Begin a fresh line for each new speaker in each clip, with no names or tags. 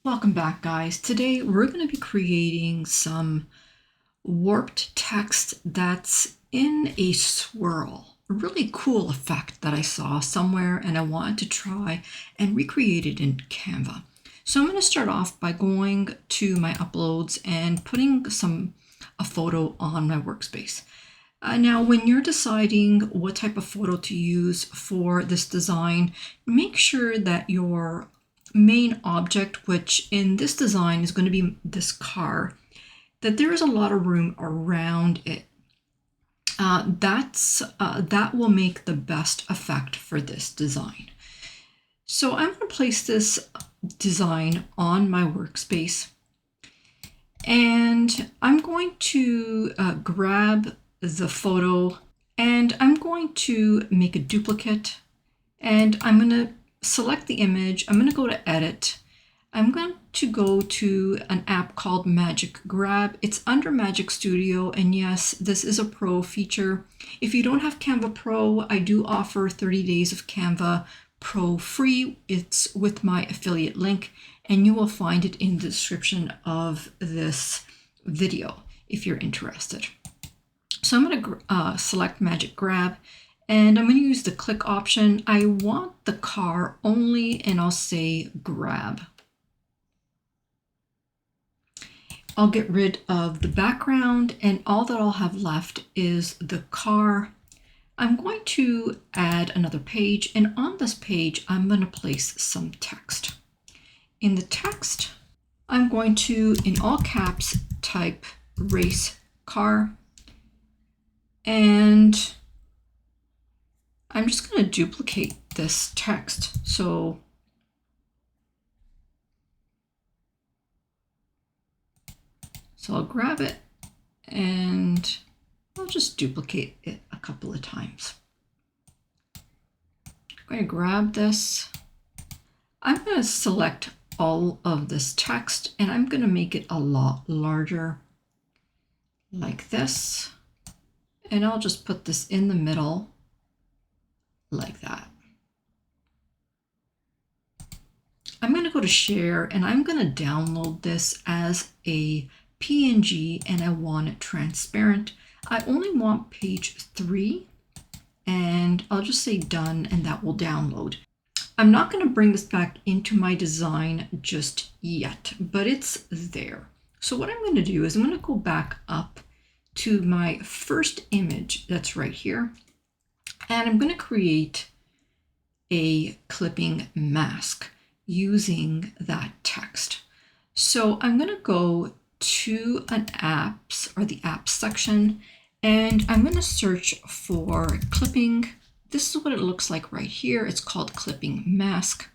Welcome back, guys. Today we're going to be creating some warped text that's in a swirl. A really cool effect that I saw somewhere and I wanted to try and recreate it in Canva. So I'm going to start off by going to my uploads and putting a photo on my workspace. Now, when you're deciding what type of photo to use for this design, make sure that your main object, which in this design is going to be this car, that there is a lot of room around it. That will make the best effect for this design. So I'm going to place this design on my workspace, and I'm going to grab the photo and I'm going to make a duplicate, and I'm going to select the image. I'm going to go to edit. I'm going to go to an app called Magic Grab. It's under Magic Studio, and yes, this is a pro feature. If you don't have Canva Pro, I do offer 30 days of Canva Pro free. It's with my affiliate link, and you will find it in the description of this video if you're interested. So I'm going to select Magic Grab, and I'm going to use the click option. I want the car only, and I'll say grab. I'll get rid of the background, and all that I'll have left is the car. I'm going to add another page, and on this page, I'm going to place some text. In the text, I'm going to, in all caps, type race car, and I'm just going to duplicate this text. So I'll grab it and I'll just duplicate it a couple of times. I'm going to grab this. I'm going to select all of this text and I'm going to make it a lot larger like this. And I'll just put this in the middle like that. I'm going to go to share and I'm going to download this as a PNG, and I want it transparent. I only want page 3, and I'll just say done, and that will download. I'm not going to bring this back into my design just yet, but it's there. So what I'm going to do is I'm going to go back up to my first image that's right here, and I'm going to create a clipping mask using that text. So I'm going to go to an apps or the apps section, and I'm going to search for clipping. This is what it looks like right here. It's called clipping mask.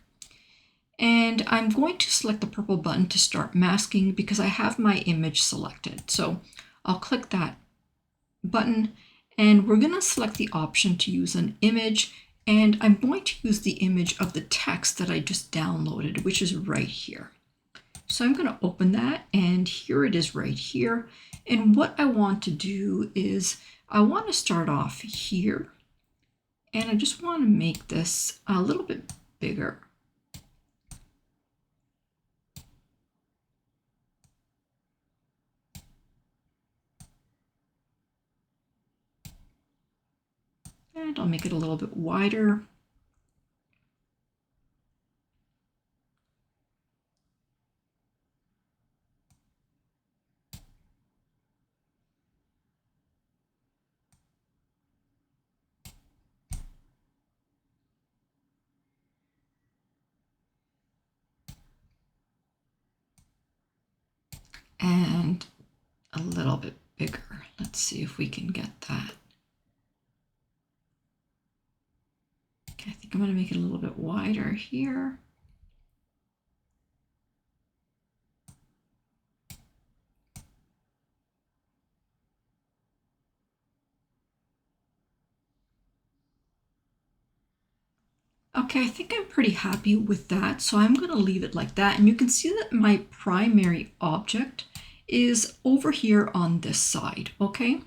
And I'm going to select the purple button to start masking because I have my image selected. So I'll click that button, and we're going to select the option to use an image, and I'm going to use the image of the text that I just downloaded, which is right here. So I'm going to open that, and here it is right here. And what I want to do is I want to start off here, and I just want to make this a little bit bigger. And I'll make it a little bit wider. And a little bit bigger. Let's see if we can get that. Okay, I think I'm going to make it a little bit wider here. Okay, I think I'm pretty happy with that, so I'm going to leave it like that. And you can see that my primary object is over here on this side, okay?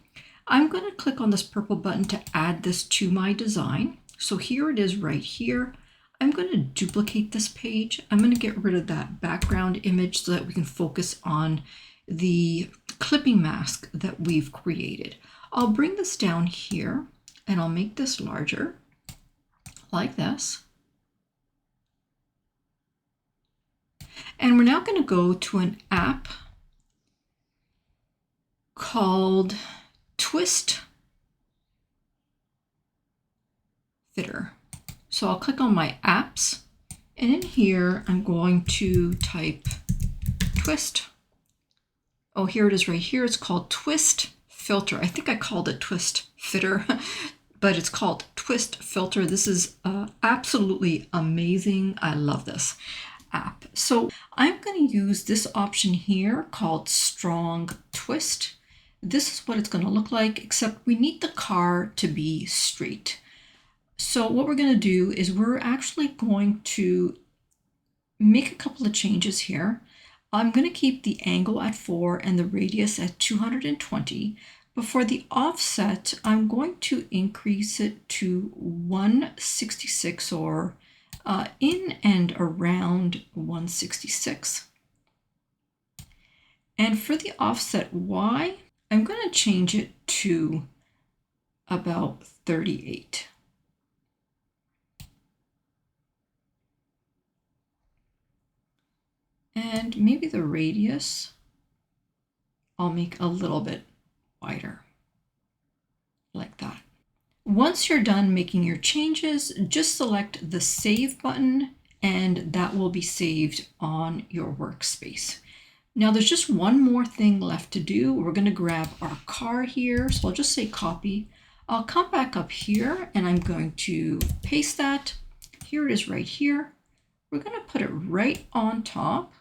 I'm going to click on this purple button to add this to my design. So here it is right here. I'm going to duplicate this page. I'm going to get rid of that background image so that we can focus on the clipping mask that we've created. I'll bring this down here and I'll make this larger like this. And we're now going to go to an app called Twist Fitter. So I'll click on my apps, and in here I'm going to type Twist. Oh, here it is right here. It's called Twist Filter. I think I called it Twist Fitter, but it's called Twist Filter. This is absolutely amazing. I love this app. So I'm going to use this option here called Strong Twist. This is what it's going to look like, except we need the car to be straight. So what we're going to do is we're actually going to make a couple of changes here. I'm going to keep the angle at 4 and the radius at 220. But for the offset, I'm going to increase it to 166 or in and around 166. And for the offset Y, I'm going to change it to about 38. And maybe the radius I'll make a little bit wider, like that. Once you're done making your changes, just select the Save button and that will be saved on your workspace. Now there's just one more thing left to do. We're going to grab our car here. So I'll just say copy. I'll come back up here and I'm going to paste that. Here it is right here. We're going to put it right on top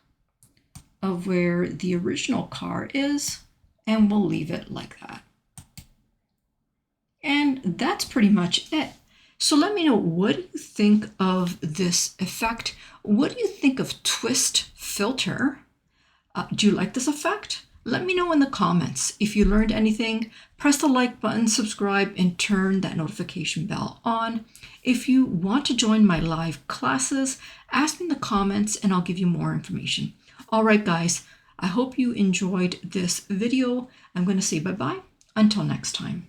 of where the original car is, and we'll leave it like that. And that's pretty much it. So let me know, what do you think of this effect? What do you think of Twist Filter? Do you like this effect? Let me know in the comments. If you learned anything, press the like button, subscribe, and turn that notification bell on. If you want to join my live classes, ask me in the comments and I'll give you more information. All right, guys, I hope you enjoyed this video. I'm going to say bye-bye until next time.